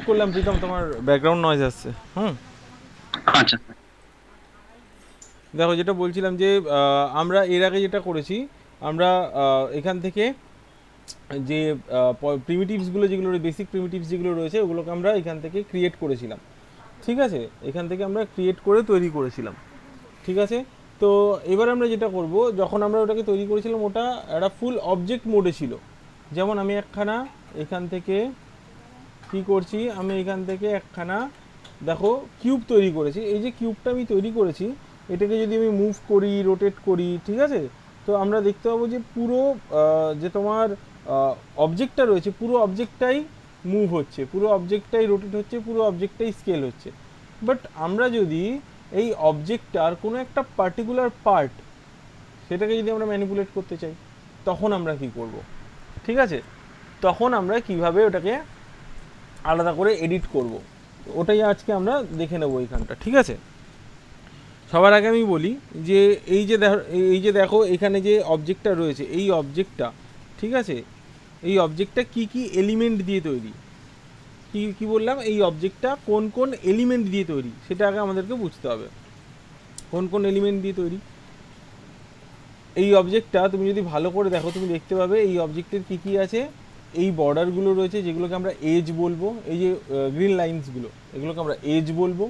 করলাম প্রীতম, তোমার background noise আসছে। আচ্ছা। দেখো যেটা বলছিলাম যে আমরা এর আগে যেটা করেছি, আমরা এখান থেকে যে প্রিমিটিভসগুলো যেগুলো বেসিক প্রিমিটিভস যেগুলো রয়েছে ওগুলোকে আমরা এখান থেকে ক্রিয়েট করেছিলাম। ঠিক আছে, এখান থেকে আমরা ক্রিয়েট করে তৈরি করেছিলাম। ঠিক আছে, তো এবার আমরা যেটা করব, যখন আমরা ওটাকে তৈরি করেছিলাম ওটা একটা ফুল অবজেক্ট মোডে ছিল। যেমন আমি একখানা এখান থেকে কি করছি, আমি এখান থেকে একখানা দেখো কিউব তৈরি করেছি। এই যে কিউবটা আমি তৈরি করেছি, এটাকে যদি আমি মুভ করি, রোটেট করি, ঠিক আছে, তো আমরা দেখতে পাবো যে পুরো যে তোমার অবজেক্টটা রয়েছে, পুরো অবজেক্টটাই মুভ হচ্ছে, পুরো অবজেক্টটাই রোটেট হচ্ছে, পুরো অবজেক্টটাই স্কেল হচ্ছে। বাট আমরা যদি এই অবজেক্টটার কোনো একটা পার্টিকুলার পার্ট, সেটাকে যদি আমরা ম্যানিপুলেট করতে চাই, তখন আমরা কি করব? ঠিক আছে, তখন আমরা কিভাবে ওটাকে আলাদা করে এডিট করব, ওটাই আজকে আমরা দেখে নেব এইখানটা। ঠিক আছে, সবার আগে আমি বলি যে এই যে দেখো এখানে যে অবজেক্টটা রয়েছে, এই অবজেক্টটা, ঠিক আছে, এই অবজেক্টটা কি কি এলিমেন্ট দিয়ে তৈরি, কি কি বললাম, এই অবজেক্টটা কোন কোন এলিমেন্ট দিয়ে তৈরি সেটা আগে আমাদেরকে বুঝতে হবে। কোন কোন এলিমেন্ট দিয়ে তৈরি এই অবজেক্টটা, তুমি যদি ভালো করে দেখো তুমি দেখতে পাবে এই অবজেক্টের কি কি আছে। এই বর্ডারগুলো রয়েছে যেগুলোকে আমরা এজ বলবো, এই যে গ্রিন লাইন্সগুলো, এগুলোকে আমরা এজ বলবো।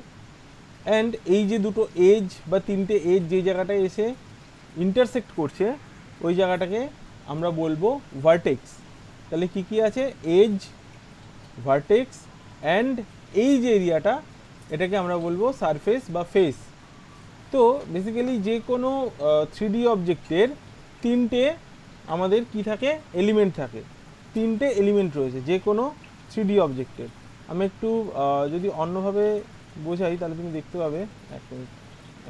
অ্যান্ড এই যে দুটো এজ বা তিনটে এজ যে জায়গাটায় এসে ইন্টারসেক্ট করছে, ওই জায়গাটাকে আমরা বলবো ভার্টেক্স। তাহলে কি কি আছে, এজ, ভার্টেক্স অ্যান্ড এই যে এরিয়াটা, এটাকে আমরা বলবো সারফেস বা ফেস। তো বেসিক্যালি যে কোনো 3D অবজেক্টের তিনটে আমাদের কি থাকে, এলিমেন্ট থাকে। তিনটে এলিমেন্ট রয়েছে যে কোনো 3D অবজেক্টের। আমি একটু যদি অন্যভাবে বোঝাই তাহলে তুমি দেখতে পাবে, এক মিনিট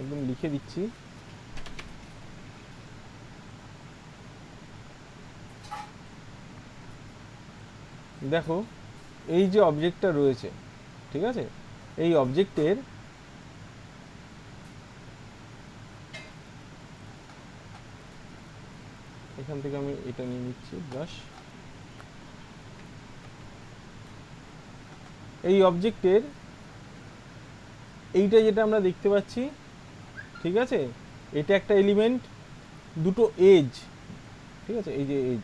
একদম লিখে দিচ্ছি। দেখো এই যে অবজেক্টটা রয়েছে, ঠিক আছে, এই অবজেক্টের এখান থেকে আমি এটা নিয়ে নিচ্ছি ব্রাশ। এই অবজেক্টের এইটা যেটা আমরা দেখতে পাচ্ছি, ঠিক আছে, এটা একটা এলিমেন্ট, দুটো এজ, ঠিক আছে, এই যে এজ,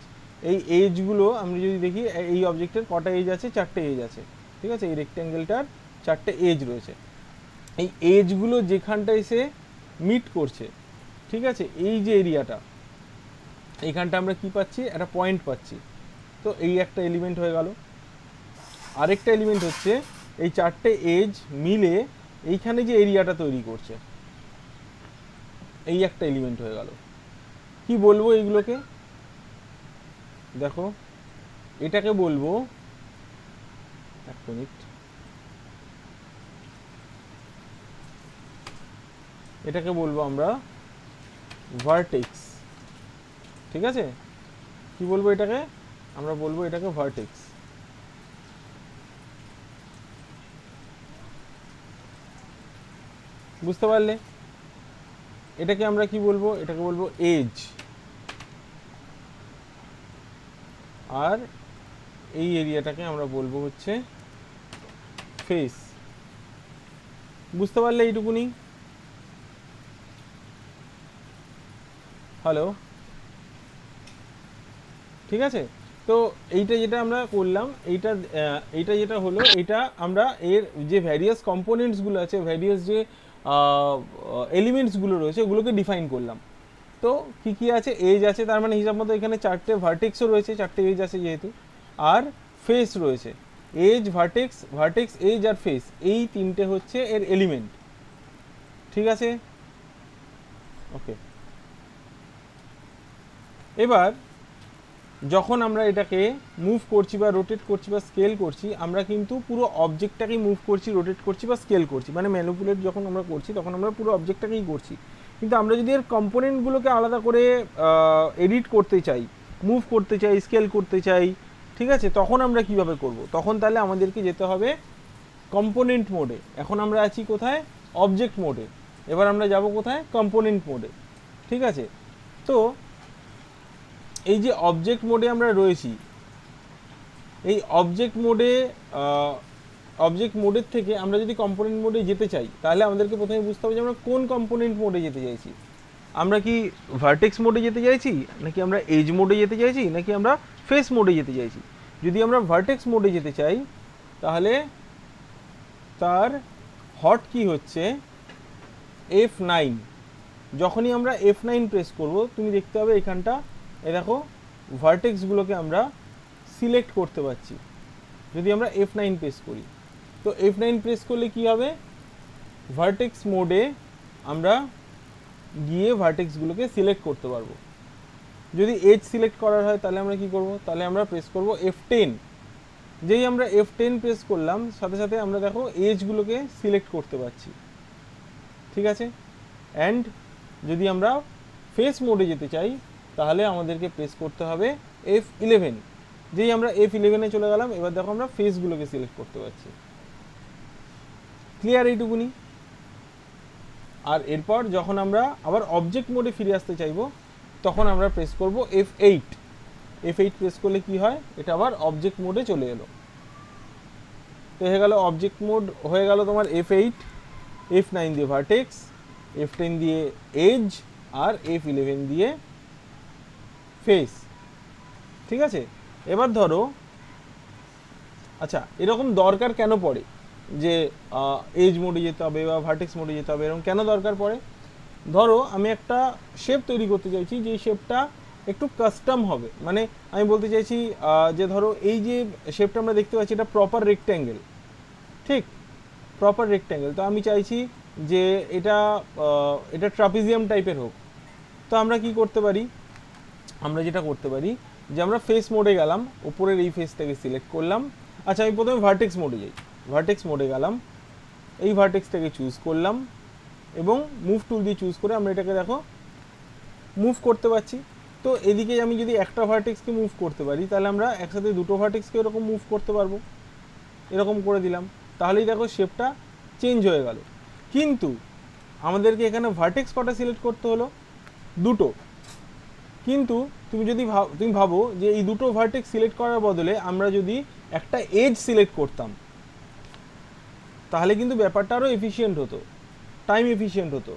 এই এজগুলো আমি যদি দেখি, এই অবজেক্টের কটা এজ আছে, চারটে এজ আছে। ঠিক আছে, এই রেক্ট্যাঙ্গেলটার চারটে এজ রয়েছে। এই এজগুলো যেখানটা এসে মিট করছে, ঠিক আছে, এই যে এরিয়াটা, এইখানটা আমরা কি পাচ্ছি, একটা পয়েন্ট পাচ্ছি। তো এই একটা এলিমেন্ট হয়ে গেল। আরেকটা এলিমেন্ট হচ্ছে এই চারটে এজ মিলে এইখানে যে এরিয়াটা তৈরি করছে, এই একটা এলিমেন্ট হয়ে গেল। কি বলবো এইগুলোকে, দেখো এটাকে বলবো, এক মিনিট, এটাকে বলবো আমরা ভার্টেক্স। ঠিক আছে, কি বলবো এটাকে, আমরা বলবো এটাকে ভার্টেক্স। বুঝতে পারলে? এটাকে আমরা কি বলবো, এটাকে বলবো এজ। আর এই এরিয়াটাকে আমরা বলবো হচ্ছে ফেস। বুঝতে পারলে এইটুকুনি? হ্যালো, ঠিক আছে। তো এইটা যেটা আমরা করলাম, এইটা যেটা হলো, এটা আমরা এর যে ভ্যারিয়াস কম্পোনেন্টসগুলো আছে, ভ্যারিয়াস যে এলিমেন্টসগুলো রয়েছে ওগুলোকে ডিফাইন করলাম। তো কি কি আছে, এজ আছে, তার মানে হিসাব মতো এখানে চারটে ভার্টেক্সও রয়েছে, চারটে এজ আছে যেহেতু। আর ফেস রয়েছে, এজ, ভার্টেক্স, ভার্টেক্স এজ আর ফেস, এই তিনটে হচ্ছে এর এলিমেন্ট। ঠিক আছে, ওকে। এবার যখন আমরা এটাকে মুভ করছি বা রোটেট করছি বা স্কেল করছি, আমরা কিন্তু পুরো অবজেক্টটাকেই মুভ করছি, রোটেট করছি বা স্কেল করছি, মানে ম্যানিপুলেট যখন আমরা করছি তখন আমরা পুরো অবজেক্টটাকেই করছি। কিন্তু আমরা যদি এর কম্পোনেন্টগুলোকে আলাদা করে এডিট করতে চাই, মুভ করতে চাই, স্কেল করতে চাই, ঠিক আছে, তখন আমরা কিভাবে করব? তখন তাহলে আমাদেরকে যেতে হবে কম্পোনেন্ট মোডে। এখন আমরা আছি কোথায়, অবজেক্ট মোডে। এবার আমরা যাব কোথায়, কম্পোনেন্ট মোডে। ঠিক আছে, তো এই যে অবজেক্ট মোডে আমরা রয়েছি, এই অবজেক্ট মোডে অবজেক্ট মোডের থেকে আমরা যদি কম্পোনেন্ট মোডে যেতে চাই তাহলে আমাদেরকে প্রথমে বুঝতে হবে যে আমরা কোন কম্পোনেন্ট মোডে যেতে চাইছি। আমরা কি ভার্টেক্স মোডে যেতে চাইছি, নাকি আমরা এজ মোডে যেতে চাইছি, নাকি আমরা ফেস মোডে যেতে চাইছি। যদি আমরা ভার্টেক্স মোডে যেতে চাই তাহলে তার হট কি হচ্ছে F9। যখনই আমরা F9 প্রেস করব তুমি দেখতে পাবে এখানটা দেখো ভার্টেক্সগুলোকে আমরা সিলেক্ট করতে পারছি যদি আমরা F9 প্রেস করি। তো F9 প্রেস করলে কি হবে, ভার্টেক্স মোডে আমরা গিয়ে ভার্টেক্সগুলোকে সিলেক্ট করতে পারবো। যদি এজ সিলেক্ট করার হয় তাহলে আমরা কি করব, তাহলে আমরা প্রেস করব F10। যেই আমরা F10 প্রেস করলাম সাথে সাথে আমরা দেখো এজগুলোকে সিলেক্ট করতে পারছি, ঠিক আছে। অ্যান্ড যদি আমরা ফেস মোডে যেতে চাই তাহলে আমাদেরকে প্রেস করতে হবে F11। যেই আমরা F11-এ চলে গেলাম এবার দেখো আমরা ফেসগুলোকে সিলেক্ট করতে পারছি। ক্লিয়ার এইটুকুনি। আর এরপর যখন আমরা আবার অবজেক্ট মোডে ফিরে আসতে চাইবো তখন আমরা প্রেস করব F8। F8 প্রেস করলে কি হয়, এটা আবার অবজেক্ট মোডে চলে এলো। তো হয়ে গেল অবজেক্ট মোড, হয়ে গেল তোমার F8, F9 দিয়ে ভার্টেক্স, F10 দিয়ে এজ, আর F11 দিয়ে ফেস, ঠিক আছে। এবার ধরো আচ্ছা এরকম দরকার কেন পড়ে যে এজ মোডে যেতে হবে বা ভার্টেক্স মোডে যেতে হবে, এরকম কেন দরকার পড়ে। ধরো আমি একটা শেপ তৈরি করতে চাইছি যে শেপটা একটু কাস্টম হবে, মানে আমি বলতে চাইছি যে ধরো এই যে শেপটা আমরা দেখতে পাচ্ছি এটা প্রপার রেক্ট্যাঙ্গেল, ঠিক প্রপার রেক্ট্যাঙ্গেল। তো আমি চাইছি যে এটা ট্রাপিজিয়াম টাইপের হোক। তো আমরা কি করতে পারি, আমরা যেটা করতে পারি যে আমরা ফেস মোডে গেলাম, উপরের এই ফেসটাকে সিলেক্ট করলাম। আচ্ছা আমি প্রথমে ভার্টেক্স মোডে যাই, ভার্টেক্স মোডে গেলাম, এই ভার্টেক্সটাকে চুজ করলাম এবং মুভ টুল দিয়ে চুজ করে আমরা এটাকে দেখো মুভ করতে পারছি। তো এদিকে আমি যদি একটা ভার্টেক্সকে মুভ করতে পারি তাহলে আমরা একসাথে দুটো ভার্টেক্সকে এরকম মুভ করতে পারবো। এরকম করে দিলাম তাহলেই দেখো শেপটা চেঞ্জ হয়ে গেল। কিন্তু আমাদেরকে এখানে ভার্টেক্স কটা সিলেক্ট করতে হলো, দুটো। কিন্তু তুমি ভাবো যে এই দুটো ভার্টেক্স সিলেক্ট করার বদলে আমরা যদি একটা এজ সিলেক্ট করতাম তাহলে কিন্তু ব্যাপারটা আরও এফিশিয়েন্ট হতো, টাইম এফিশিয়েন্ট হতো,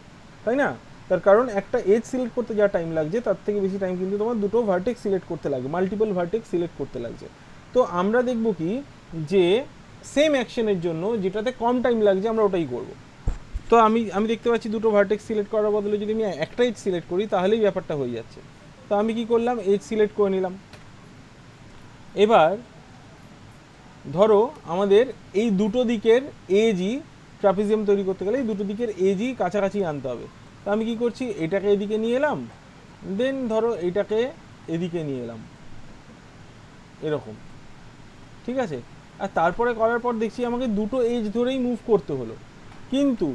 তাই না। তার কারণ একটা এজ সিলেক্ট করতে যা টাইম লাগছে তার থেকে বেশি টাইম কিন্তু তোমার দুটো ভার্টেক্স সিলেক্ট করতে লাগবে, মাল্টিপল ভার্টেক্স সিলেক্ট করতে লাগছে। তো আমরা দেখব কি যে সেম অ্যাকশনের জন্য যেটাতে কম টাইম লাগছে আমরা ওটাই করব। তো আমি দেখতে পাচ্ছি দুটো ভার্টেক্স সিলেক্ট করার বদলে যদি আমি একটা এজ সিলেক্ট করি তাহলেই ব্যাপারটা হয়ে যাচ্ছে। তো আমি কি করলাম, এজ সিলেক্ট করে নিলাম। এবার ধরো আমাদের এই দুটো দিকের এজই ট্রাপিজিয়াম তৈরি করতে গেলে এই দুটো দিকের এজই কাছাকাছি আনতে হবে। তো আমি কি করছি, এটাকে এদিকে নিয়ে এলাম, দেন ধরো এইটাকে এদিকে নিয়ে এলাম, এরকম, ঠিক আছে। আর তারপরে করার পর দেখছি আমাকে দুটো এজ ধরেই মুভ করতে হলো। কিন্তু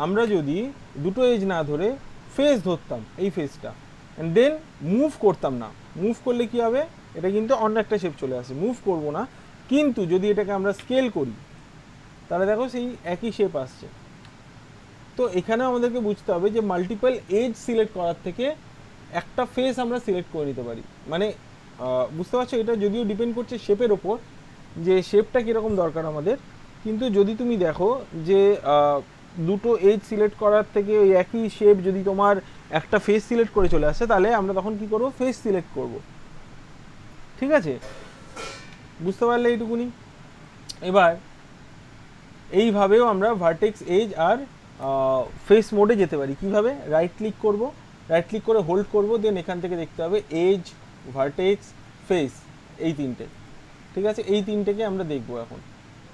আমরা যদি দুটো এজ না ধরে ফেস ধরতাম, এই ফেসটা, অ্যান্ড দেন মুভ করতাম না, মুভ করলে কি হবে, এটা কিন্তু অন্য একটা শেপ চলে আসে, মুভ করব না। কিন্তু যদি এটাকে আমরা স্কেল করি তাহলে দেখো সেই একই শেপ আসছে। তো এখানে আমাদেরকে বুঝতে হবে যে মাল্টিপল এজ সিলেক্ট করার থেকে একটা ফেস আমরা সিলেক্ট করে নিতে পারি। মানে বুঝতে পারছো, এটা যদিও ডিপেন্ড করছে শেপের ওপর যে শেপটা কীরকম দরকার আমাদের। কিন্তু যদি তুমি দেখো যে দুটো এজ সিলেক্ট করার থেকে ওই একই শেপ যদি তোমার একটা ফেস সিলেক্ট করে চলে আসে তাহলে আমরা তখন কি করব, ফেস সিলেক্ট করব, ঠিক আছে। বুঝতে পারলে এইটুকুনি। এবার এইভাবেও আমরা ভার্টেক্স এজ আর ফেস মোডে যেতে পারি। কিভাবে, রাইট ক্লিক করব, রাইট ক্লিক করে হোল্ড করব, দেন এখান থেকে দেখতে হবে এজ, ভার্টেক্স, ফেস, এই তিনটে, ঠিক আছে। এই তিনটেকে আমরা দেখব এখন।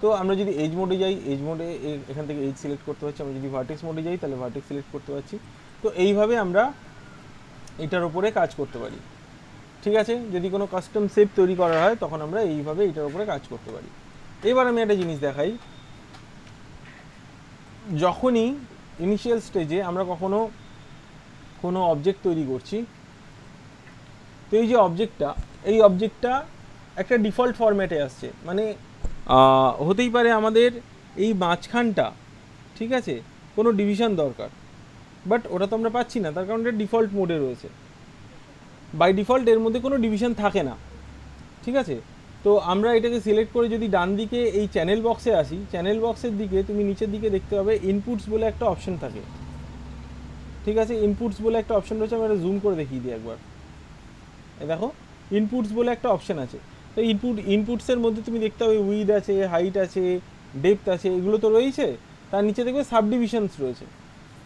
তো আমরা যদি এজ মোডে যাই, এজ মোডে এখান থেকে এজ সিলেক্ট করতে পারছি। আমরা যদি ভার্টেক্স মোডে যাই তাহলে ভার্টেক্স সিলেক্ট করতে পারছি। তো এইভাবে আমরা এটার উপরে কাজ করতে পারি, ঠিক আছে। যদি কোনো কাস্টম শেপ তৈরি করা হয় তখন আমরা এইভাবে এটার উপরে কাজ করতে পারি। এবার আমি একটা জিনিস দেখাই, যখনই ইনিশিয়াল স্টেজে আমরা কোনো অবজেক্ট তৈরি করছি, তো এই যে এই অবজেক্টটা একটা ডিফল্ট ফরম্যাটে আসছে, মানে হতেই পারে আমাদের এই মাঝখানটা, ঠিক আছে, কোনো ডিভিশন দরকার, বাট ওটা তো আমরা পাচ্ছি না, তার কারণ এটা ডিফল্ট মোডে রয়েছে। বাই ডিফল্ট এর মধ্যে কোনো ডিভিশন থাকে না, ঠিক আছে। তো আমরা এটাকে সিলেক্ট করে যদি ডান দিকে এই চ্যানেল বক্সে আসি, চ্যানেল বক্সের দিকে তুমি নিচের দিকে দেখতে পাবে ইনপুটস বলে একটা অপশন থাকে, ঠিক আছে? ইনপুটস বলে একটা অপশন রয়েছে, আমি এটা জুম করে দেখিয়ে দিই একবার। এই দেখো ইনপুটস বলে একটা অপশন আছে। তো ইনপুটসের মধ্যে তুমি দেখতে পাবে উইথ আছে, হাইট আছে, ডেপথ আছে, এগুলো তো রয়েছে। তার নিচে দেখবে সাবডিভিশনস রয়েছে।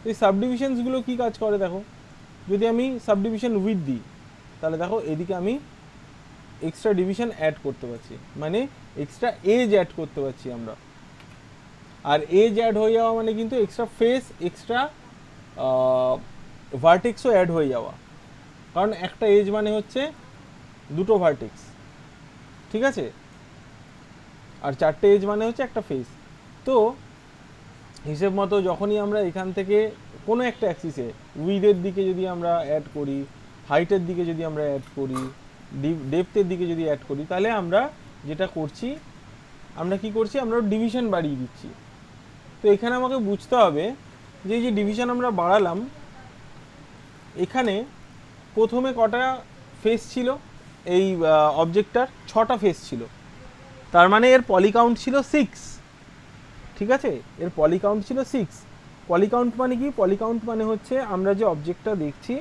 তো এই সাবডিভিশনসগুলো কী কাজ করে দেখো, যদি আমি সাবডিভিশন উইথ দিই তাহলে দেখো এদিকে আমি এক্সট্রা ডিভিশন অ্যাড করতে পারছি, মানে এক্সট্রা এজ অ্যাড করতে পারছি আমরা। আর এজ অ্যাড হয়ে যাওয়া মানে কিন্তু এক্সট্রা ফেস, এক্সট্রা ভার্টেক্সও অ্যাড হয়ে যাওয়া, কারণ একটা এজ মানে হচ্ছে দুটো ভার্টেক্স, ঠিক আছে? আর চারটে এজ মানে হচ্ছে একটা ফেস। তো হিসেব মতো যখনই আমরা এখান থেকে কোনো একটা অ্যাক্সিসে উইথের দিকে যদি আমরা অ্যাড করি, হাইটের দিকে যদি আমরা অ্যাড করি, ডেপথের দিকে যদি অ্যাড করি, তাহলে আমরা যেটা করছি, আমরা কি করছি, আমরা ডিভিশন বাড়িয়ে দিচ্ছি। তো এখানে আমাকে বুঝতে হবে যে এই যে ডিভিশন আমরা বাড়ালাম, এখানে প্রথমে কটা ফেস ছিল এই অবজেক্টটার? 6টা ফেস ছিল, তার মানে এর পলিকাউন্ট ছিল 6, ঠিক আছে? এর পলিকাউন্ট ছিল 6। পলিকাউন্ট মানে কি? পলিকাউন্ট মানে হচ্ছে আমরা যে অবজেক্টটা দেখছি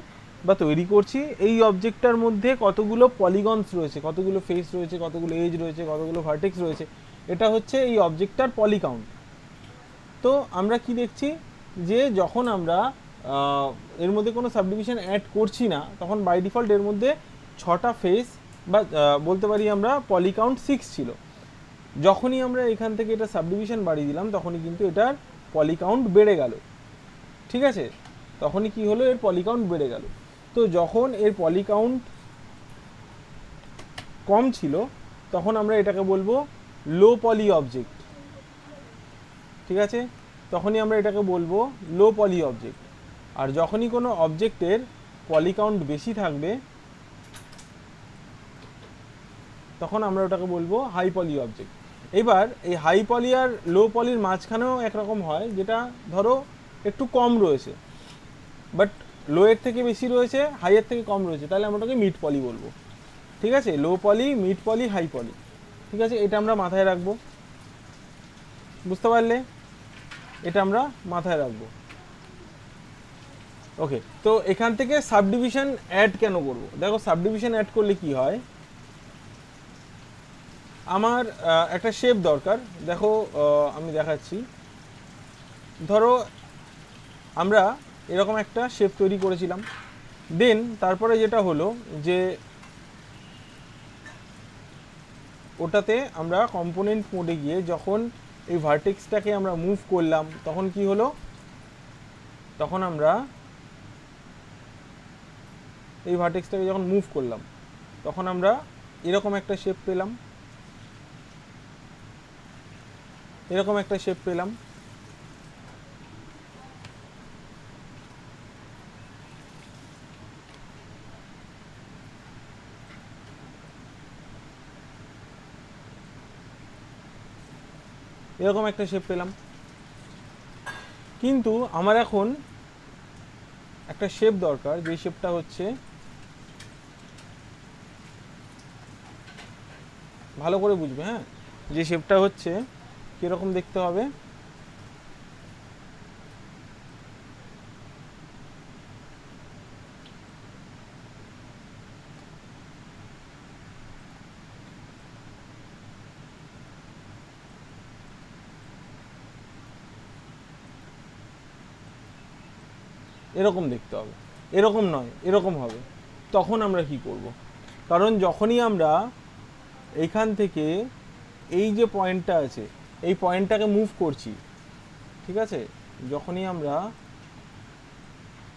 বা তৈরি করছি, এই অবজেক্টটার মধ্যে কতগুলো পলিগনস রয়েছে, কতগুলো ফেস রয়েছে, কতগুলো এজ রয়েছে, কতগুলো ভার্টেক্স রয়েছে, এটা হচ্ছে এই অবজেক্টটার পলিকাউন্ট। তো আমরা কি দেখছি যে যখন আমরা এর মধ্যে কোনো সাবডিভিশন অ্যাড করছি না, তখন বাই ডিফল্ট এর মধ্যে 6টা ফেস বা বলতে পারি আমরা পলিকাউন্ট 6 ছিল। যখনই আমরা এখান থেকে এটা সাবডিভিশন বাড়িয়ে দিলাম, তখনই কিন্তু এটার পলিকাউন্ট বেড়ে গেল, ঠিক আছে? তখনই কি হলো, এর পলিকাউন্ট বেড়ে গেল। তো যখন এর পলিকাউন্ট কম ছিল, তখন আমরা এটাকে বলবো লো পলি অবজেক্ট, ঠিক আছে? তখনই আমরা এটাকে বলবো লো পলি অবজেক্ট। আর যখনই কোনো অবজেক্টের পলিকাউন্ট বেশি থাকবে, তখন আমরা ওটাকে বলবো হাই পলি অবজেক্ট। এবার এই হাই পলি আর লো পলির মাঝখানেও একরকম হয়, যেটা ধরো একটু কম রয়েছে, বাট লো এর থেকে বেশি রয়েছে, হাই এর থেকে কম রয়েছে, তাহলে আমরা ওটাকে মিড পলি বলবো, ঠিক আছে? লো পলি, মিড পলি, হাই পলি, ঠিক আছে? এটা আমরা মাথায় রাখবো, বুঝতে পারলে? এটা আমরা মাথায় রাখবো। ওকে, তো এখান থেকে সাবডিভিশন অ্যাড কেন করব? দেখো সাবডিভিশন অ্যাড করলে কি হয়, আমার একটা শেপ দরকার। দেখো আমি দেখাচ্ছি, ধরো আমরা এরকম একটা শেপ তৈরি করেছিলাম, দেন তারপরে যেটা হলো যে ওটাতে আমরা কম্পোনেন্ট মোডে গিয়ে যখন এই ভার্টেক্সটাকে আমরা মুভ করলাম, তখন কি হলো, তখন আমরা এই ভার্টেক্সটাকে যখন মুভ করলাম, তখন আমরা এরকম একটা শেপ পেলাম, এরকম একটা শেপ পেলাম। এরকম একটা শেপ পেলাম। কিন্তু আমার এখন একটা শেপ দরকার, যে শেপটা হচ্ছে, ভালো করে বুঝবে, হ্যাঁ, যে শেপটা হচ্ছে কিরকম দেখতে হবে। এরকম দেখতে হবে, এরকম নয়, এরকম হবে। তখন আমরা কি করব? কারণ যখনই আমরা এইখান থেকে এই যে পয়েন্টটা আছে, এই পয়েন্টটাকে মুভ করছি, ঠিক আছে? যখনই আমরা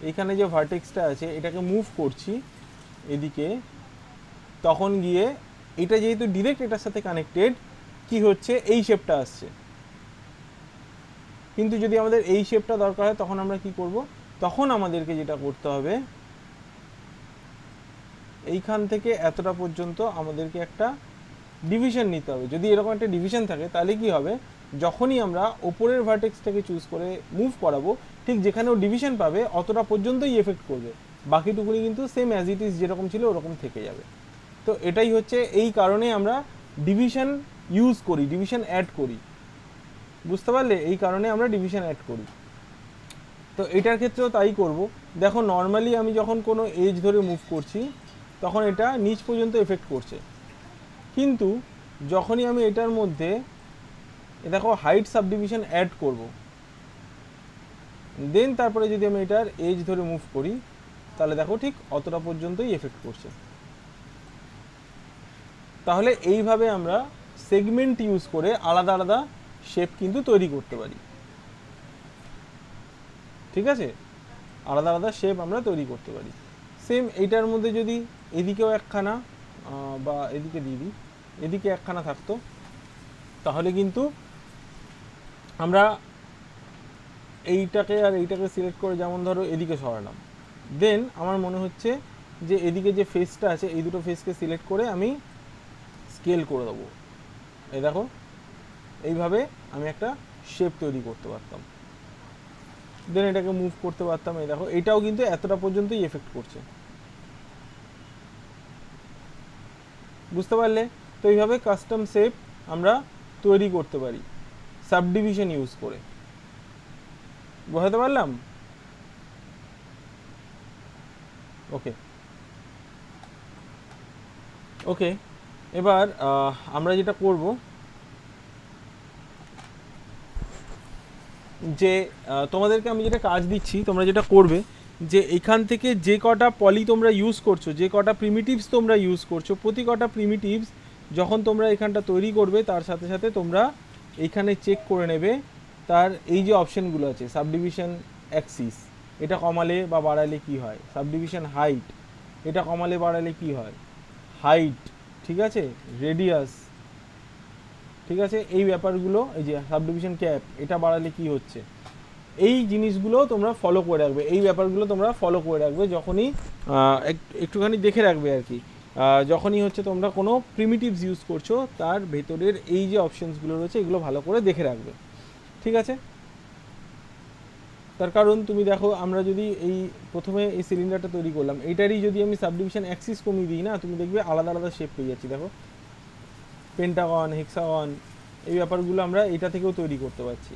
এইখানে যে ভার্টেক্সটা আছে এটাকে মুভ করছি এদিকে, তখন গিয়ে এটা যেহেতু ডিরেক্ট এটার সাথে কানেক্টেড, কি হচ্ছে, এই শেপটা আসছে। কিন্তু যদি আমাদের এই শেপটা দরকার হয়, তখন আমরা কি করব? তখন আমাদেরকে যেটা করতে হবে, এইখান থেকে এতটা পর্যন্ত আমাদেরকে একটা ডিভিশন নিতে হবে। যদি এরকম একটা ডিভিশন থাকে, তাহলে কি হবে, যখনই আমরা ওপরের ভার্টেক্সটাকে চুজ করে মুভ করাবো, ঠিক যেখানেও ডিভিশন পাবে অতটা পর্যন্তই এফেক্ট করবে, বাকিটুকুনি কিন্তু সেম অ্যাজ ইট ইজ যেরকম ছিল ওরকম থেকে যাবে। তো এটাই হচ্ছে, এই কারণে আমরা ডিভিশন ইউজ করি, ডিভিশন অ্যাড করি। বুঝতে পারলে? এই কারণে আমরা ডিভিশন অ্যাড করি। তো এটার ক্ষেত্রেও তাই করব। দেখো নর্মালি আমি যখন কোনো এজ ধরে মুভ করছি তখন এটা নিচ পর্যন্ত এফেক্ট করছে, কিন্তু যখনই আমি এটার মধ্যে দেখো হাইট সাবডিভিশন অ্যাড করব, দেন তারপরে যদি আমি এটার এজ ধরে মুভ করি তাহলে দেখো ঠিক অতটা পর্যন্তই এফেক্ট করছে। তাহলে এইভাবে আমরা সেগমেন্ট ইউজ করে আলাদা আলাদা শেপ কিন্তু তৈরি করতে পারি। ঠিক আছে, আলাদা আলাদা শেপ আমরা তৈরি করতে পারি। সেম এইটার মধ্যে যদি এদিকেও একখানা বা এদিকে দিয়ে দিই, এদিকে একখানা থাকতো, তাহলে কিন্তু আমরা এইটাকে আর এইটাকে সিলেক্ট করে যেমন ধরো এদিকে সরালাম, দেন আমার মনে হচ্ছে যে এদিকে যে ফেসটা আছে এই দুটো ফেসকে সিলেক্ট করে আমি স্কেল করে দেবো। এই দেখো এইভাবে আমি একটা শেপ তৈরি করতে পারতাম, দেন এটাকে মুভ করতে পারতাম। এই দেখো এটাও কিন্তু এতটা পর্যন্তই এফেক্ট করছে। বুঝতে পারলে? তো এইভাবে কাস্টম শেপ আমরা তৈরি করতে পারি সাবডিভিশন ইউজ করে। বোঝাতে পারলাম? ওকে ওকে, এবার আমরা যেটা করব যে তোমাদেরকে আমি যেটা কাজ দিচ্ছি, তোমরা যেটা করবে যে এখান থেকে যে কটা পলি তোমরা ইউজ করছো, যে কটা প্রিমিটিভস তোমরা ইউজ করছো, প্রতি কটা প্রিমিটিভস যখন তোমরা এখানটা তৈরি করবে তার সাথে সাথে তোমরা এইখানে চেক করে নেবে তার এই যে অপশানগুলো আছে, সাবডিভিশন অ্যাক্সিস এটা কমালে বা বাড়ালে কি হয়, সাবডিভিশন হাইট এটা কমালে বাড়ালে কি হয়, হাইট, ঠিক আছে, রেডিয়াস, ঠিক আছে, এই ব্যাপারগুলো, এই যে সাবডিভিশন ক্যাপ এটা বাড়ালে কি হচ্ছে, এই জিনিসগুলো তোমরা ফলো করে রাখবে, এই ব্যাপারগুলো তোমরা ফলো করে রাখবে যখনই একটুখানি দেখে রাখবে আর কি, যখনই হচ্ছে তোমরা কোনো প্রিমিটিভস ইউজ করছো তার ভেতরের এই যে অপশনসগুলো রয়েছে এগুলো ভালো করে দেখে রাখবে। ঠিক আছে? তার কারণ তুমি দেখো আমরা যদি এই প্রথমে এই সিলিন্ডারটা তৈরি করলাম, এইটারই যদি আমি সাবডিভিশন অ্যাক্সিস কমিয়ে দিই না, তুমি দেখবে আলাদা আলাদা শেপ পেয়ে যাচ্ছি। দেখো পেন্টাগন, হেক্সাগন, এই ব্যাপারগুলো আমরা এটা থেকেও তৈরি করতে পারছি।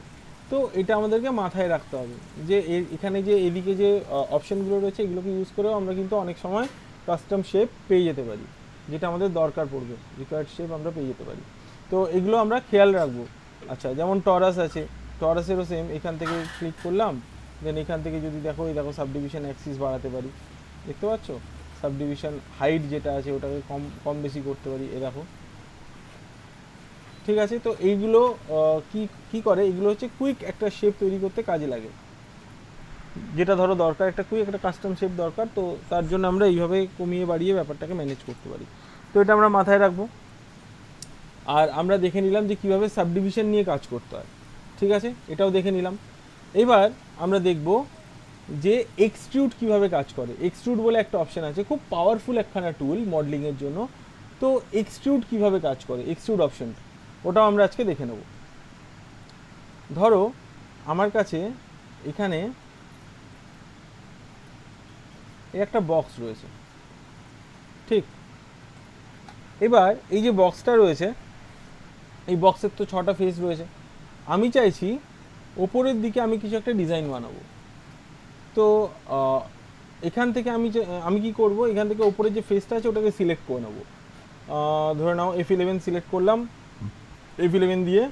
তো এটা আমাদেরকে মাথায় রাখতে হবে যে এখানে যে এদিকে যে অপশানগুলো রয়েছে এগুলোকে ইউজ করেও আমরা কিন্তু অনেক সময় কাস্টম শেপ পেয়ে যেতে পারি, যেটা আমাদের দরকার পড়বে, রিকোয়ার্ড শেপ আমরা পেয়ে যেতে পারি। তো এগুলো আমরা খেয়াল রাখবো। আচ্ছা, যেমন টরাস আছে, টরাসেরও সেম, এখান থেকে ক্লিক করলাম, দেন এখান থেকে যদি দেখো এই দেখো সাবডিভিশন অ্যাক্সিস বাড়াতে পারি, দেখতে পাচ্ছ, সাবডিভিশন হাইট যেটা আছে ওটাকে কম কম বেশি করতে পারি, এ দেখো। ঠিক আছে, তো এইগুলো কি কি করে, এগুলো হচ্ছে কুইক একটা শেপ তৈরি করতে কাজে লাগে, যেটা ধরো দরকার একটা কুইক একটা কাস্টম শেপ দরকার, তো তার জন্য আমরা এইভাবে কমিয়ে বাড়িয়ে ব্যাপারটাকে ম্যানেজ করতে পারি। তো এটা আমরা মাথায় রাখবো। আর আমরা দেখে নিলাম যে কীভাবে সাবডিভিশন নিয়ে কাজ করতে হয়। ঠিক আছে, এটাও দেখে নিলাম। এবার আমরা দেখব যে এক্সট্রুড কিভাবে কাজ করে। এক্সট্রুড বলে একটা অপশান আছে, খুব পাওয়ারফুল একখানা টুল মডেলিংয়ের জন্য। তো এক্সট্রুড কিভাবে কাজ করে, এক্সট্রুড অপশন, ওটাও আমরা আজকে দেখে নেব। ধরো আমার কাছে এখানে একটা বক্স রয়েছে, ঠিক, এবার এই যে বক্সটা রয়েছে এই বক্সের তো 6টা ফেস রয়েছে, আমি চাইছি ওপরের দিকে আমি কিছু একটা ডিজাইন বানাবো। তো এখান থেকে আমি কি করব, এখান থেকে ওপরের যে ফেসটা আছে ওটাকে সিলেক্ট করে নেবো। ধরে নাও F11 সিলেক্ট করলাম, F11 দিয়ে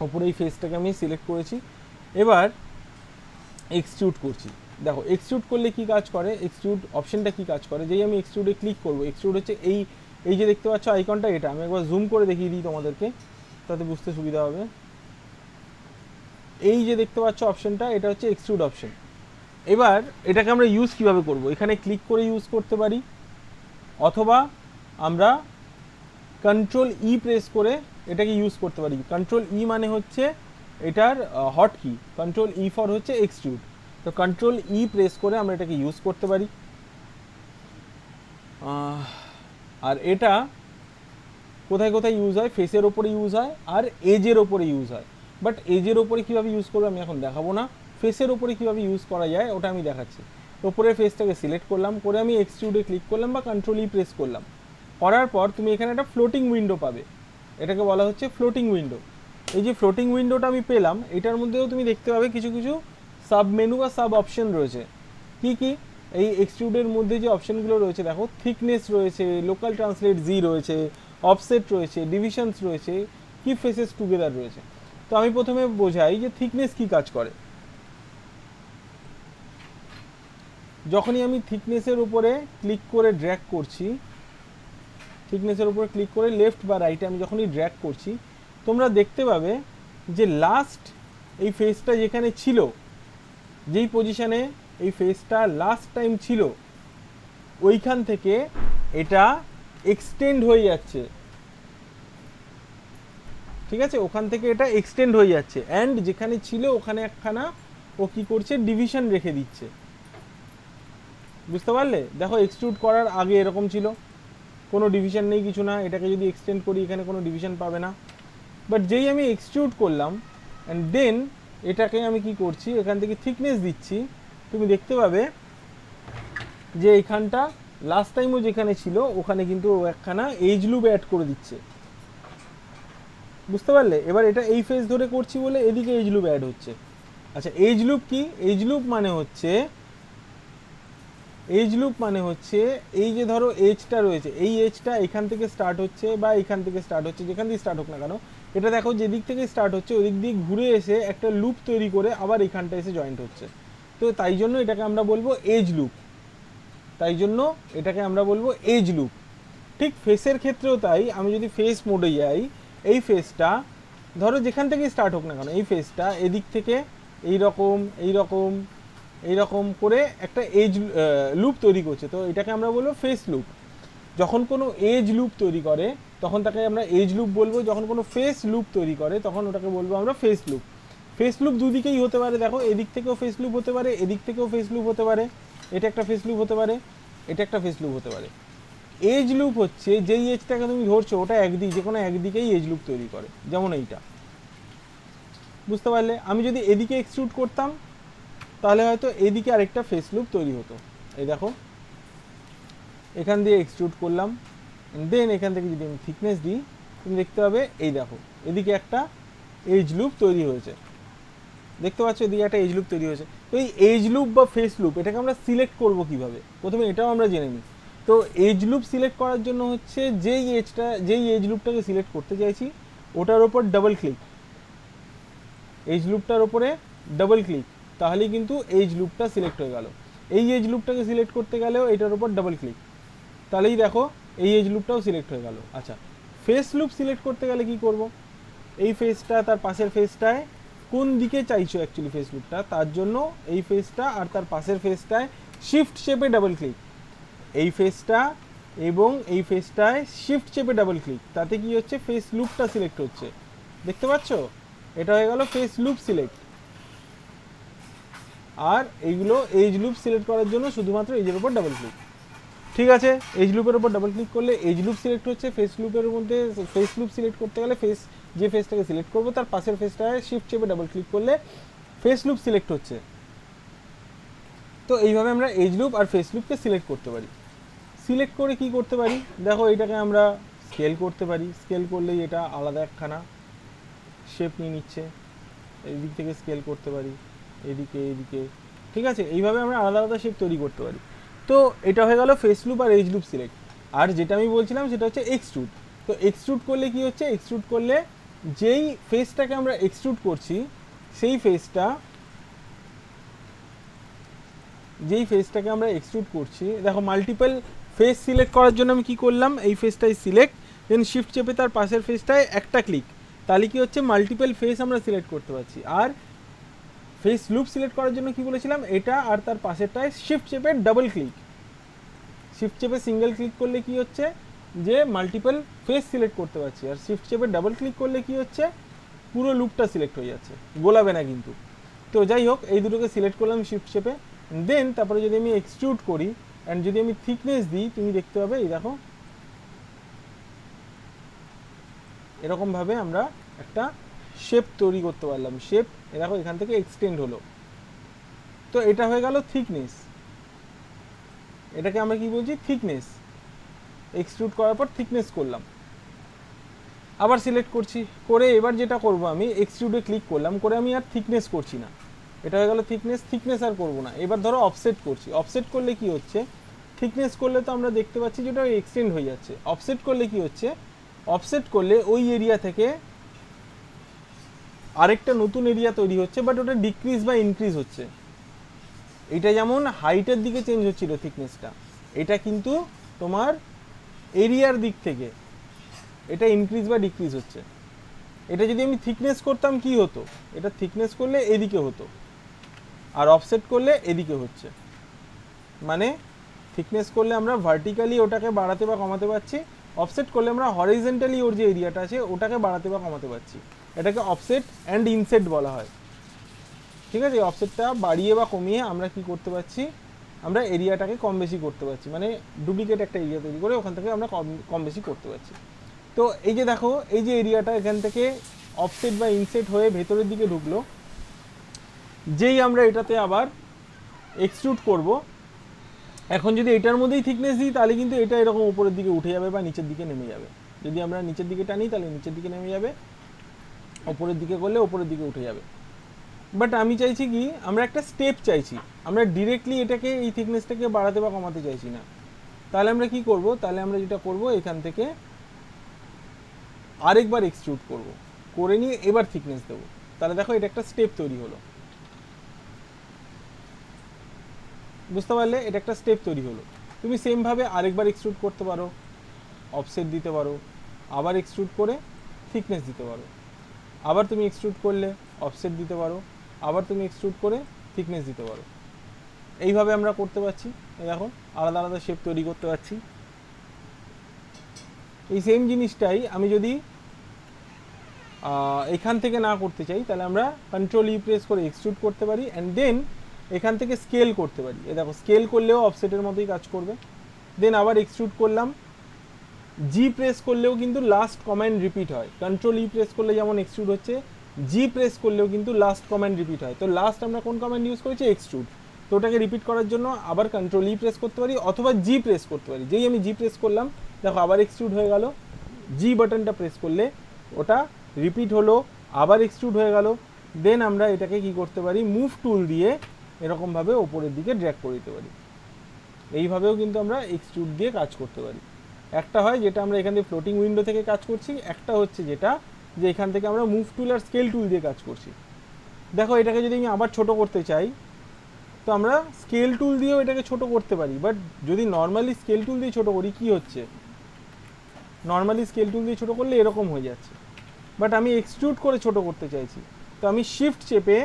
ওপরে এই ফেসটাকে আমি সিলেক্ট করেছি। এবার এক্সট্রুড করছি। দেখো এক্সট্রুড করলে কি কাজ করে, এক্সট্রুড অপশনটা কি কাজ করে, যেই আমি এক্সট্রুডে ক্লিক করব, এক্সট্রুড হচ্ছে এই যে দেখতে পাচ্ছ আইকনটা, এটা আমি একবার জুম করে দেখিয়ে দিই তোমাদেরকে, তাতে বুঝতে সুবিধা হবে। এই যে দেখতে পাচ্ছ অপশনটা, এটা হচ্ছে এক্সট্রুড অপশন। এবার এটাকে আমরা ইউজ কিভাবে করব, এখানে ক্লিক করে ইউজ করতে পারি, অথবা আমরা কন্ট্রোল ই প্রেস করে এটাকে ইউজ করতে পারি। কন্ট্রোল ই মানে হচ্ছে এটার হট কি, কন্ট্রোল ই ফর হচ্ছে এক্সট্রুড। তো কন্ট্রোল ই প্রেস করে আমরা এটাকে ইউজ করতে পারি। আর এটা কোথায় কোথায় ইউজ হয়, ফেসের ওপরে ইউজ হয় আর এজের ওপরে ইউজ হয়। বাট এজের ওপরে কীভাবে ইউজ করবো আমি এখন দেখাবো না, ফেসের ওপরে কীভাবে ইউজ করা যায় ওটা আমি দেখাচ্ছি। ওপরের ফেসটাকে সিলেক্ট করলাম, করে আমি এক্সট্রুডে ক্লিক করলাম বা কন্ট্রোল ই প্রেস করলাম, করার পর তুমি এখানে একটা ফ্লোটিং উইন্ডো পাবে, এটাকে বলা হচ্ছে ফ্লোটিং উইন্ডো। এই যে ফ্লোটিং উইন্ডোটা আমি পেলাম, এটার মধ্যেও তুমি দেখতে পাবে কিছু কিছু সাব মেনু বা সাব অপশন রয়েছে। কি কি? এই এক্সট্রুডের মধ্যে যে অপশনগুলো রয়েছে দেখো, থিকনেস রয়েছে, লোকাল ট্রান্সলেট জি রয়েছে, অফসেট রয়েছে, ডিভিশনস রয়েছে, কি ফেসেস টুগেদার রয়েছে। তো আমি প্রথমে বোঝাই যে থিকনেস কি কাজ করে। যখনই আমি থিকনেসের উপরে ক্লিক করে ড্র্যাগ করছি, থিকনেসের উপরে ক্লিক করে লেফট বা রাইটে আমি যখনই ড্র্যাগ করছি, তোমরা দেখতে পাবে যে লাস্ট এই ফেসটা যেখানে ছিল, যেই পজিশনে এই ফেসটা লাস্ট টাইম ছিল, ওইখান থেকে এটা এক্সটেন্ড হয়ে যাচ্ছে। ঠিক আছে, ওখান থেকে এটা এক্সটেন্ড হয়ে যাচ্ছে, অ্যান্ড যেখানে ছিল ওখানে একখানা ও কি করছে, ডিভিশন রেখে দিচ্ছে। বুঝতে পারলে? দেখো এক্সট্রুড করার আগে এরকম ছিল, কোনো ডিভিশন নেই, কিছু না। এটাকে যদি এক্সটেন্ড করি এখানে কোনো ডিভিশন পাবে না। বাট যেই আমি এক্সট্রুড করলাম অ্যান্ড দেন এটাকে আমি কি করছি, এখান থেকে থিকনেস দিচ্ছি, তুমি দেখতে পাবে যে এইখানটা লাস্ট টাইমও যেখানে ছিল ওখানে কিন্তু ও একখানা এজ লুপ অ্যাড করে দিচ্ছে। বুঝতে পারলে? এবার এটা এই ফেজ ধরে করছি বলে এদিকে এজ লুপ অ্যাড হচ্ছে। আচ্ছা, এজ লুপ কি? এজ লুপ মানে হচ্ছে, এজ লুপ মানে হচ্ছে এই যে ধরো এজটা রয়েছে, এই এজটা এখান থেকে স্টার্ট হচ্ছে বা এখান থেকে স্টার্ট হচ্ছে, যেখান থেকে স্টার্ট হোক না কেন, এটা দেখো যেদিক থেকে স্টার্ট হচ্ছে ওদিক দিয়ে ঘুরে এসে একটা লুপ তৈরি করে আবার এখানটা এসে জয়েন্ট হচ্ছে। তো তাই জন্য এটাকে আমরা বলবো এজ লুপ, তাই জন্য এটাকে আমরা বলবো এজ লুপ। ঠিক ফেসের ক্ষেত্রেও তাই, আমি যদি ফেস মোডে যাই, এই ফেসটা ধরো যেখান থেকে স্টার্ট হোক না কেন, এই ফেসটা এদিক থেকে এইরকম এইরকম এইরকম করে একটা এজ লুপ তৈরি করছে, তো এটাকে আমরা বলবো ফেস লুপ। যখন কোনো এজ লুপ তৈরি করে তখন তাকে আমরা এজ লুপ বলবো, যখন কোনো ফেস লুপ তৈরি করে তখন ওটাকে বলবো আমরা ফেস লুপ। ফেস লুপ দুদিকেই হতে পারে, দেখো এদিক থেকেও ফেস লুপ হতে পারে, এদিক থেকেও ফেস লুপ হতে পারে, এটা একটা ফেস লুপ হতে পারে, এটা একটা ফেস লুপ হতে পারে। এজ লুপ হচ্ছে যেই এজটাকে তুমি ধরছো ওটা একদিক, যে কোনো একদিকেই এজ লুপ তৈরি করে, যেমন এইটা। বুঝতে পারলে? আমি যদি এদিকে এক্সট্রুড করতাম তাহলে হয়তো এদিকে আরেকটা ফেস লুপ তৈরি হতো। এই দেখো এখান দিয়ে এক্সট্রুড করলাম, দেন এখান থেকে যদি আমি থিকনেস দিই তুমি দেখতে পাবে এই দেখো এদিকে একটা এজ লুপ তৈরি হয়েছে। দেখতে পাচ্ছ এদিকে একটা এজ লুপ তৈরি হয়েছে। তো এই এজ লুপ বা ফেস লুপ এটাকে আমরা সিলেক্ট করব কিভাবে, প্রথমে এটাও আমরা জেনে নিই। তো এজ লুপ সিলেক্ট করার জন্য হচ্ছে যেই এজ লুপটাকে সিলেক্ট করতে চাইছি ওটার ওপর ডাবল ক্লিক, এজ লুপটার ওপরে ডাবল ক্লিক, তাহলেই কিন্তু এজ লুপটা সিলেক্ট হয়ে গেল। এই এজ লুপটাকে সিলেক্ট করতে গেলেও এটার ওপর ডাবল ক্লিক, তাহলেই দেখো এই এজ লুপটাও সিলেক্ট হয়ে গেল। আচ্ছা, ফেস লুপ সিলেক্ট করতে গেলে কি করব, এই ফেসটা তার পাশের ফেসটায় কোন দিকে চাইছো অ্যাকচুয়ালি ফেস লুপটা, তার জন্য এই ফেসটা আর তার পাশের ফেসটায় শিফট চেপে ডাবল ক্লিক, এই ফেসটা এবং এই ফেসটায় শিফট চেপে ডাবল ক্লিক, তাতে কি হচ্ছে ফেস লুপটা সিলেক্ট হচ্ছে। দেখতে পাচ্ছ? এটা হয়ে গেল ফেস লুপ সিলেক্ট। আর এইগুলো এজ লুপ সিলেক্ট করার জন্য শুধুমাত্র এজের উপর ডাবল ক্লিক। ঠিক আছে, এজ লুপের উপর ডাবল ক্লিক করলে এজ লুপ সিলেক্ট হচ্ছে। ফেস লুপের মধ্যে ফেস লুপ সিলেক্ট করতে গেলে যে ফেসটাকে সিলেক্ট করবো তার পাশের ফেসটায় শিফট চেপে ডাবল ক্লিক করলে ফেস লুপ সিলেক্ট হচ্ছে। তো এইভাবে আমরা এজ লুপ আর ফেস লুপকে সিলেক্ট করতে পারি। সিলেক্ট করে কি করতে পারি, দেখো এটাকে আমরা স্কেল করতে পারি। স্কেল করলেই এটা আলাদা একখানা শেপ নিয়ে নিচ্ছে, এই দিক থেকে স্কেল করতে পারি, এদিকে এদিকে। ঠিক আছে, এইভাবে আমরা আলাদা আলাদা শেপ তৈরি করতে পারি। তো এটা হয়ে গেল ফেস লুপ আর এজ লুপ সিলেক্ট। আর যেটা আমি বলছিলাম সেটা হচ্ছে এক্সট্রুড। তো এক্সট্রুড করলে কি হচ্ছে, এক্সট্রুড করলে যেই ফেসটাকে আমরা এক্সট্রুড করছি সেই ফেসটাকে আমরা এক্সট্রুড করছি, দেখো মাল্টিপল ফেস সিলেক্ট করার জন্য আমি কি করলাম, এই ফেসটাই সিলেক্ট, দেন শিফট চেপে তার পাশের ফেসটায় একটা ক্লিক, তাহলে কি হচ্ছে মাল্টিপল ফেস আমরা সিলেক্ট করতে পারছি। আর ফেস লুপ সিলেক্ট করার জন্য কি বলেছিলাম, এটা আর তার পাশেরটায় শিফট চেপে ডাবল ক্লিক, শিফট চেপে সিঙ্গেল ক্লিক করলে কি হচ্ছে যে মাল্টিপল ফেস সিলেক্ট করতে পারছি, আর শিফট চেপে ডাবল ক্লিক করলে কি হচ্ছে পুরো লুপটা সিলেক্ট হয়ে যাচ্ছে, গোলাবে না কিন্তু। তো যাই হোক, এই দুটোকে সিলেক্ট করলাম শিফট চেপে, দেন তারপরে যদি আমি এক্সট্রুড করি অ্যান্ড যদি আমি থিকনেস দিই তুমি দেখতে পাবে এই দেখো এরকমভাবে আমরা একটা শেপ তৈরি করতে পারলাম। শেপ দেখো এখান থেকে এক্সটেন্ড হলো। তো এটা হয়ে গেল থিকনেস, এটাকে আমরা কি বলছি, থিকনেস। এক্সট্রুড করার পর থিকনেস করলাম, আবার সিলেক্ট করছি, করে এবার যেটা করব আমি এক্সট্রুডে ক্লিক করলাম, করে আমি আর থিকনেস করছি না, এটা হয়ে গেল থিকনেস। থিকনেস আর করব না, এবার ধরো অফসেট করছি। অফসেট করলে কি হচ্ছে, থিকনেস করলে তো আমরা দেখতে পাচ্ছি যে ওটা এক্সটেন্ড হয়ে যাচ্ছে। অফসেট করলে কি হচ্ছে, অফসেট করলে ওই এরিয়া থেকে আরেকটা নতুন এরিয়া তৈরি হচ্ছে, বাট ওটা ডিক্রিজ বা ইনক্রিজ হচ্ছে। এটা যেমন হাইটের দিকে চেঞ্জ হচ্ছিল থিকনেসটা, এটা কিন্তু তোমার এরিয়ার দিক থেকে এটা ইনক্রিজ বা ডিক্রিজ হচ্ছে। এটা যদি আমি থিকনেস করতাম কি হতো, এটা থিকনেস করলে এদিকে হতো, আর অফসেট করলে এদিকে হচ্ছে। মানে থিকনেস করলে আমরা ভার্টিক্যালি ওটাকে বাড়াতে বা কমাতে পারছি, অফসেট করলে আমরা হরিজন্টালি ওর যে এরিয়াটা আছে ওটাকে বাড়াতে বা কমাতে পারছি। এটাকে অফসেট অ্যান্ড ইনসেট বলা হয়। ঠিক আছে, অফসেটটা বাড়িয়ে বা কমিয়ে আমরা কি করতে পারছি, আমরা এরিয়াটাকে কম বেশি করতে পারছি, মানে ডুপ্লিকেট একটা এরিয়া তৈরি করে ওখান থেকে আমরা কম বেশি করতে পারছি। তো এই যে দেখো, এই যে এরিয়াটা এখান থেকে অফসেট বা ইনসেট হয়ে ভেতরের দিকে ঢুকলো, যেই আমরা এটাতে আবার এক্সট্রুড করব, এখন যদি এটার মধ্যেই থিকনেস দিই তাহলে কিন্তু এটা এরকম উপরের দিকে উঠে যাবে বা নিচের দিকে নেমে যাবে। যদি আমরা নিচের দিকে টানি তাহলে নিচের দিকে নেমে যাবে, ওপরের দিকে করলে ওপরের দিকে উঠে যাবে। বাট আমি চাইছি কি, আমরা একটা স্টেপ চাইছি, আমরা ডিরেক্টলি এটাকে এই থিকনেসটাকে বাড়াতে বা কমাতে চাইছি না। তাহলে আমরা কি করব, তাহলে আমরা যেটা করব এখান থেকে আরেকবার এক্সট্রুড করব, করে নিয়ে এবার থিকনেস দেবো। তাহলে দেখো এটা একটা স্টেপ তৈরি হলো, বুঝতে পারলে, এটা একটা স্টেপ তৈরি হলো। তুমি সেমভাবে আরেকবার এক্সট্রুড করতে পারো, অফসেট দিতে পারো, আবার এক্সট্রুড করে থিকনেস দিতে পারো, আবার তুমি এক্সট্রুড করলে অফসেট দিতে পারো, আবার তুমি এক্সট্রুড করে থিকনেস দিতে পারো। এইভাবে আমরা করতে পারছি, এই দেখো আলাদা আলাদা শেপ তৈরি করতে পারছি। এই সেম জিনিসটাই আমি যদি এখান থেকে না করতে চাই, তাহলে আমরা কন্ট্রোল ই প্রেস করে এক্সট্রুড করতে পারি, অ্যান্ড দেন এখান থেকে স্কেল করতে পারি। এ দেখো স্কেল করলেও অফসেটের মতোই কাজ করবে। দেন আবার এক্সট্রুড করলাম, জি প্রেস করলেও কিন্তু লাস্ট কমান্ড রিপিট হয়। কন্ট্রোল ই প্রেস করলে যেমন এক্সট্রুড হচ্ছে, জি প্রেস করলেও কিন্তু লাস্ট কমান্ড রিপিট হয়। তো লাস্ট আমরা কোন কমান্ড ইউজ করেছি, এক্সট্রুড। তো ওটাকে রিপিট করার জন্য আবার কন্ট্রোল ই প্রেস করতে পারি, অথবা জি প্রেস করতে পারি। যেই আমি জি প্রেস করলাম দেখো আবার এক্সট্রুড হয়ে গেল, জি বাটনটা প্রেস করলে ওটা রিপিট হলো, আবার এক্সট্রুড হয়ে গেল। দেন আমরা এটাকে কি করতে পারি, মুভ টুল দিয়ে এরকমভাবে ওপরের দিকে ড্র্যাগ করে দিতে পারি। এইভাবেও কিন্তু আমরা এক্সট্রুড দিয়ে কাজ করতে পারি। একটা হয় যেটা আমরা এখান থেকে ফ্লোটিং উইন্ডো থেকে কাজ করছি, একটা হচ্ছে যেটা যে এখান থেকে আমরা মুভ টুল আর স্কেল টুল দিয়ে কাজ করছি। দেখো এটাকে যদি আমি আবার ছোট করতে চাই, তো আমরা স্কেল টুল দিয়েও এটাকে ছোট করতে পারি। বাট যদি নর্মালি স্কেল টুল দিয়ে ছোট করি কি হচ্ছে, নর্মালি স্কেল টুল দিয়ে ছোট করলে এরকম হয়ে যাচ্ছে। বাট আমি এক্সট্রুড করে ছোট করতে চাইছি, তো আমি শিফট চেপে,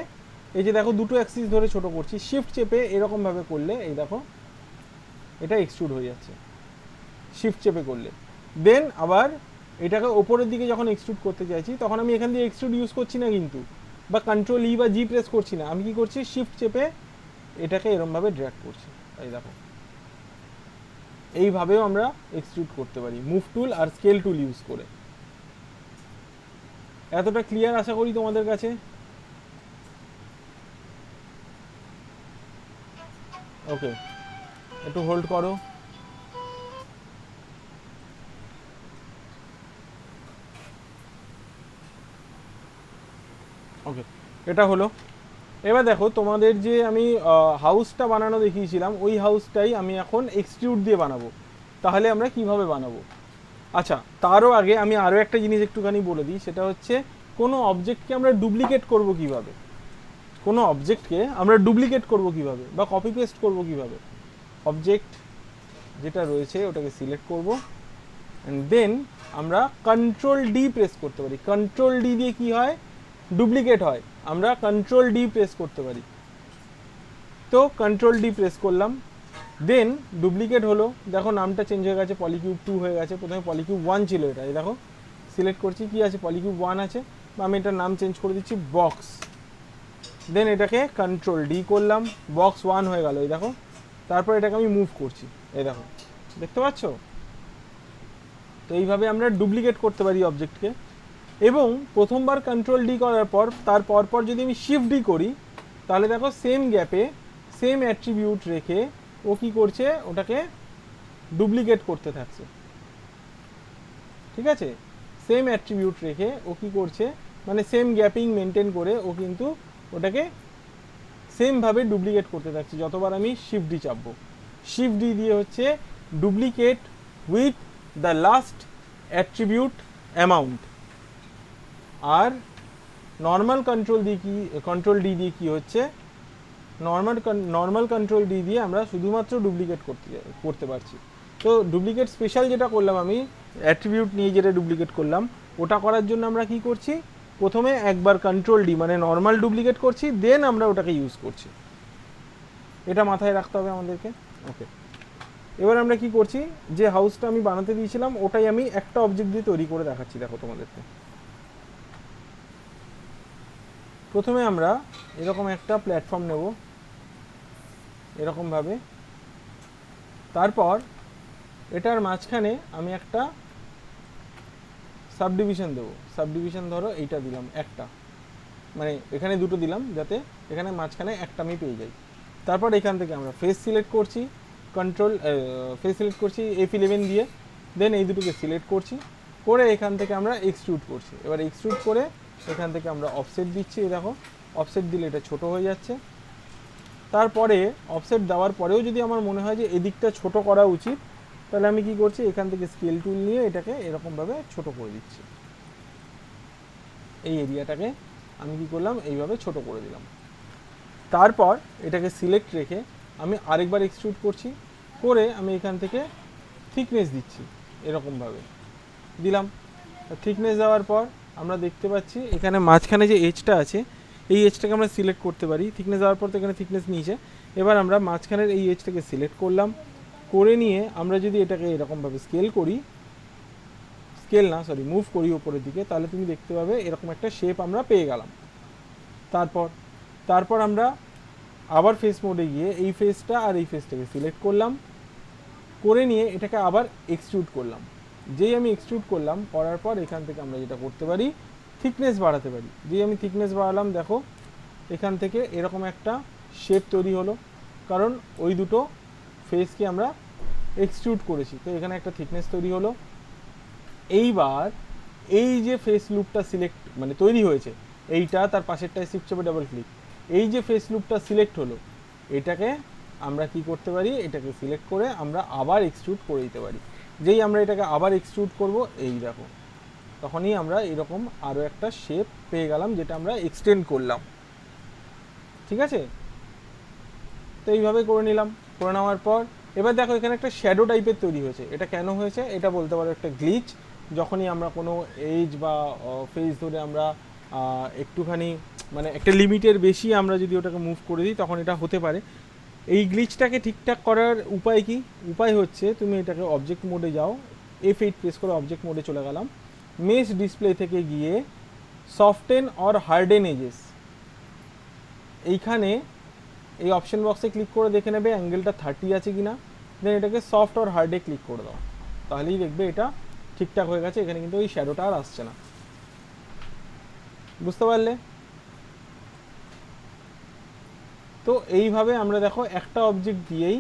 এই যে দেখো দুটো অ্যাক্সিস ধরে ছোট করছি, শিফট চেপে এরকমভাবে করলে এই দেখো এটা এক্সট্রুড হয়ে যাচ্ছে শিফট চেপে করলে। দেন আবার এটাকে ওপরের দিকে যখন এক্সট্রুড করতে চাইছি, তখন আমি এখান দিয়ে এক্সট্রুড ইউজ করছি না কিন্তু, বা কন্ট্রোল ই বা জি প্রেস করছি না, আমি কি করছি, শিফট চেপে এটাকে এরমভাবে ড্র্যাগ করছি। এই দেখো এইভাবেও আমরা এক্সট্রুড করতে পারি মুভ টুল আর স্কেল টুল ইউজ করে। এতটা ক্লিয়ার আশা করি তোমাদের কাছে। ওকে, একটু হোল্ড করো। ওকে, এটা হলো। এবার দেখো তোমাদের যে আমি হাউসটা বানানো দেখিয়েছিলাম, ওই হাউসটাই আমি এখন এক্সট্রুড দিয়ে বানাবো। তাহলে আমরা কিভাবে বানাবো, আচ্ছা তারও আগে আমি আরও একটা জিনিস একটুখানি বলে দিই, সেটা হচ্ছে কোনো অবজেক্টকে আমরা ডুপ্লিকেট করব কিভাবে, কোনো অবজেক্টকে আমরা ডুপ্লিকেট করব কিভাবে বা কপি পেস্ট করব কিভাবে। অবজেক্ট যেটা রয়েছে ওটাকে সিলেক্ট করব, অ্যান্ড দেন আমরা কন্ট্রোল ডি প্রেস করতে পারি। কন্ট্রোল ডি দিয়ে কি হয়, ডুপ্লিকেট হয়, আমরা কন্ট্রোল ডি প্রেস করতে পারি। তো কন্ট্রোল ডি প্রেস করলাম, দেন ডুপ্লিকেট হলো, দেখো নামটা চেঞ্জ হয়ে গেছে, পলিকিউব 2 হয়ে গেছে। প্রথমে পলিকিউব 1 ছিল এটা, এই দেখো সিলেক্ট করছি কি আছে, পলিকিউব 1 আছে, বা আমি এটার নাম চেঞ্জ করে দিচ্ছি বক্স। দেন এটাকে কন্ট্রোল ডি করলাম, বক্স 1 হয়ে গেল, এই দেখো। তারপর এটাকে আমি মুভ করছি, এই দেখো দেখতে পাচ্ছ। তো এইভাবে আমরা ডুপ্লিকেট করতে পারি অবজেক্টকে। এবং প্রথমবার কন্ট্রোল ডি করার পর তার পর যদি আমি শিফট ডি করি, তাহলে দেখো সেম গ্যাপে সেম অ্যাট্রিবিউট রেখে ও কি করছে, ওটাকে ডুপ্লিকেট করতে থাকছে। ঠিক আছে, সেম অ্যাট্রিবিউট রেখে ও কি করছে, মানে সেম গ্যাপিং মেনটেন করে ও কিন্তু ওটাকে সেমভাবে ডুপ্লিকেট করতে থাকছে যতবার আমি শিফট ডি চাপবো। শিফট ডি দিয়ে হচ্ছে duplicate with the last attribute amount. আর নর্মাল কন্ট্রোল ডি দিয়ে কি হচ্ছে, নর্মাল কন্ট্রোল ডি দিয়ে আমরা শুধুমাত্র ডুপ্লিকেট করতে পারছি। তো ডুপ্লিকেট স্পেশাল যেটা করলাম আমি, অ্যাট্রিবিউট নিয়ে যেটা ডুপ্লিকেট করলাম, ওটা করার জন্য আমরা কি করছি, প্রথমে একবার কন্ট্রোল ডি মানে নর্মাল ডুপ্লিকেট করছি, দেন আমরা ওটাকে ইউজ করছি। এটা মাথায় রাখতে হবে আমাদেরকে। ওকে, এবার আমরা কি করছি, যে হাউসটা আমি বানাতে দিয়েছিলাম ওটাই আমি একটা অবজেক্ট দিয়ে তৈরি করে দেখাচ্ছি, দেখো তোমাদেরকে। প্রথমে আমরা এরকম একটা প্ল্যাটফর্ম নেব এরকমভাবে, তারপর এটার মাঝখানে আমি একটা সাবডিভিশন দেবো। সাবডিভিশন ধরো এইটা দিলাম একটা, মানে এখানে দুটো দিলাম যাতে এখানে মাঝখানে একটা আমি পেয়ে যাই। তারপর এখান থেকে আমরা ফেস সিলেক্ট করছি, ফেস সিলেক্ট করছি F11 দিয়ে, দেন এই দুটোকে সিলেক্ট করছি, করে এখান থেকে আমরা এক্সট্রুড করছি। এবার এক্সট্রুড করে এখান থেকে আমরা অফসেট দিচ্ছি, এই দেখো অফসেট দিলে এটা ছোট হয়ে যাচ্ছে। তারপরে অফসেট দেওয়ার পরেও যদি আমার মনে হয় যে এদিকটা ছোট করা উচিত, তাহলে আমি কি করছি, এখান থেকে স্কেল টুল নিয়ে এটাকে এরকমভাবে ছোট করে দিচ্ছি। এই এরিয়াটাকে আমি কি করলাম, এইভাবে ছোট করে দিলাম। তারপর এটাকে সিলেক্ট রেখে আমি আরেকবার এক্সট্রুড করছি, করে আমি এখান থেকে থিকনেস দিচ্ছি এরকমভাবে দিলাম। থিকনেস দেওয়ার পর আমরা দেখতে পাচ্ছি এখানে মাঝখানে যে এজটা আছে, এই এজটাকে আমরা সিলেক্ট করতে পারি। থিকনেস দেওয়ার পর তো এখানে থিকনেস নিয়েছে, এবার আমরা মাঝখানের এই এজটাকে সিলেক্ট করলাম, করে নিয়ে আমরা যদি এটাকে এরকমভাবে মুভ করি উপরের দিকে, তাহলে তুমি দেখতে পাবে এরকম একটা শেপ আমরা পেয়ে গেলাম। তারপর আমরা আবার ফেস মোডে গিয়ে এই ফেসটা আর এই ফেসটাকে সিলেক্ট করলাম, করে নিয়ে এটাকে আবার এক্সট্রুড করলাম। যেই আমি এক্সট্রুড করলাম, করার পর এখান থেকে আমরা যেটা করতে পারি, থিকনেস বাড়াতে পারি। যেই আমি থিকনেস বাড়ালাম, দেখো এখান থেকে এরকম একটা শেপ তৈরি হলো, কারণ ওই দুটো ফেসকে আমরা এক্সট্রুড করেছি, তো এখানে একটা থিকনেস তৈরি হলো। এইবার এই যে ফেস লুপটা মানে তৈরি হয়েছে, এইটা তার পাশেরটায় শিফট চেপে ডাবল ক্লিক, এই যে ফেস লুপটা সিলেক্ট হলো, এটাকে আমরা কি করতে পারি, এটাকে সিলেক্ট করে আমরা আবার এক্সট্রুড করে দিতে পারি। যেই আমরা এটাকে আবার এক্সট্রুড করব, এই দেখো তখনই আমরা এরকম আরও একটা শেপ পেয়ে গেলাম, যেটা আমরা এক্সটেন্ড করলাম। ঠিক আছে, তো এইভাবে করে নিলাম। করে নেওয়ার পর এবার দেখো এখানে একটা শ্যাডো টাইপের তৈরি হয়েছে। এটা কেন হয়েছে, এটা বলতে পারো একটা গ্লিচ। যখনই আমরা কোনো এজ বা ফেস ধরে আমরা একটুখানি মানে একটা লিমিটের বেশি আমরা যদি ওটাকে মুভ করে দিই, তখন এটা হতে পারে। এই গ্লিচটাকে ঠিকঠাক করার উপায় কি, উপায় হচ্ছে তুমি এটাকে অবজেক্ট মোডে যাও, F8 প্রেস করে অবজেক্ট মোডে চলে গেলাম, মেশ ডিসপ্লে থেকে গিয়ে সফটেন অর হার্ডেন এজেস, এইখানে এই অপশন বক্সে ক্লিক করে দেখে নেবে অ্যাঙ্গেলটা 30 আছে কিনা, দেন এটাকে সফট অর হার্ডে ক্লিক করে দাও, তাহলেই দেখবে এটা ঠিকঠাক হয়ে গেছে। এখানে কিন্তু ওই শ্যাডোটা আর আসছে না। বুঝতে পারলে? তো এইভাবে আমরা দেখো একটা অবজেক্ট দিয়েই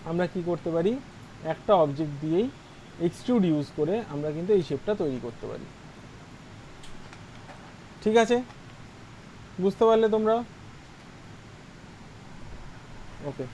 আমরা কি করতে পারি, একটা অবজেক্ট দিয়েই এক্সট্রুড ইউজ করে আমরা কিন্তু এই শেপটা তৈরি করতে পারি। ঠিক আছে, বুঝতে পারলে তোমরা? ওকে।